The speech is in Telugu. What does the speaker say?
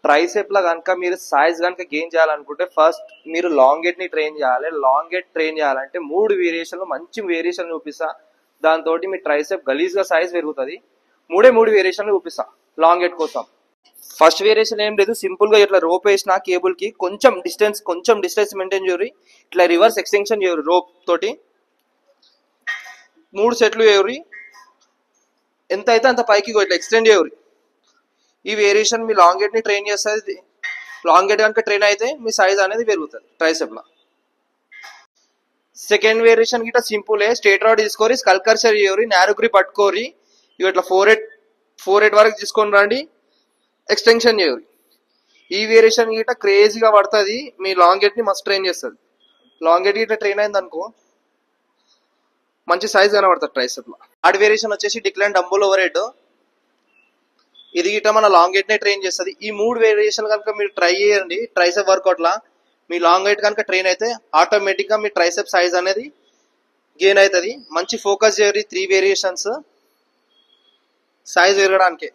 ట్రైసెప్ లా కనుక మీరు సైజ్ కనుక గెయిన్ చేయాలనుకుంటే ఫస్ట్ మీరు లాంగ్ హెడ్ ని ట్రైన్ చేయాలి. లాంగ్ హెడ్ ట్రైన్ చేయాలంటే 3 వేరియేషన్లు మంచి వేరియేషన్ చూపిస్తా. దాంతో మీ ట్రైసెప్ గలీజ్ గా సైజ్ పెరుగుతుంది. 3 వేరియేషన్లు చూపిస్తా లాంగ్ హెడ్ కోసం. ఫస్ట్ వేరియేషన్ ఏం లేదు, సింపుల్ గా ఇట్లా రోప్ వేసిన కేబుల్ కి కొంచెం డిస్టెన్స్ మెయింటైన్ చేయరు. ఇట్లా రివర్స్ ఎక్స్టెన్షన్ చేయరు. రోప్ తోటి 3 సెట్లు చేయరు. ఎంత అయితే అంత పైకి ఇట్లా ఎక్స్టెండ్ చేయరు. ఈ వేరియేషన్ మీ లాంగ్ హెడ్ ని ట్రైన్ చేస్తుంది. లాంగ్ హెడ్ కనుక ట్రైన్ అయితే మీ సైజ్ అనేది పెరుగుతుంది ట్రైసెప్ లో. సెకండ్ వేరియేషన్ గిట్ట సింపులే, స్ట్రేట్ రాడ్ తీసుకోరి, స్కల్ కర్చర్ చేయరు, నారో గ్రిప్ పట్టుకోరి, ఇట్లా 4 8 వరకు తీసుకొని రండి, ఎక్స్టెన్షన్ చేయరు. ఈ వేరియేషన్ గిట్ట క్రేజీగా పడుతుంది, మీ లాంగ్ హెడ్ ని మస్తు ట్రైన్ చేస్తుంది. లాంగ్ హెడ్ గిట్ట ట్రైన్ అయింది అనుకో మంచి సైజ్ కనబడుతుంది ట్రైసెప్ లో. థర్డ్ వేరియేషన్ వచ్చేసి డిక్లైన్ డంబుల్ ఓవర్ హెడ్. ఇది గిట్ట మన లాంగ్ హెడ్ నే ట్రైన్ చేస్తుంది. ఈ 3 వేరియేషన్ కనుక మీరు ట్రై చేయండి ట్రైసెప్ వర్కౌట్ లా, మీ లాంగ్ హెడ్ కనుక ట్రైన్ అయితే ఆటోమేటిక్ గా మీ ట్రైసెప్ సైజ్ అనేది గెయిన్ అవుతుంది. మంచి ఫోకస్ చేయరు 3 వేరియేషన్స్ సైజ్ పెరగడానికి.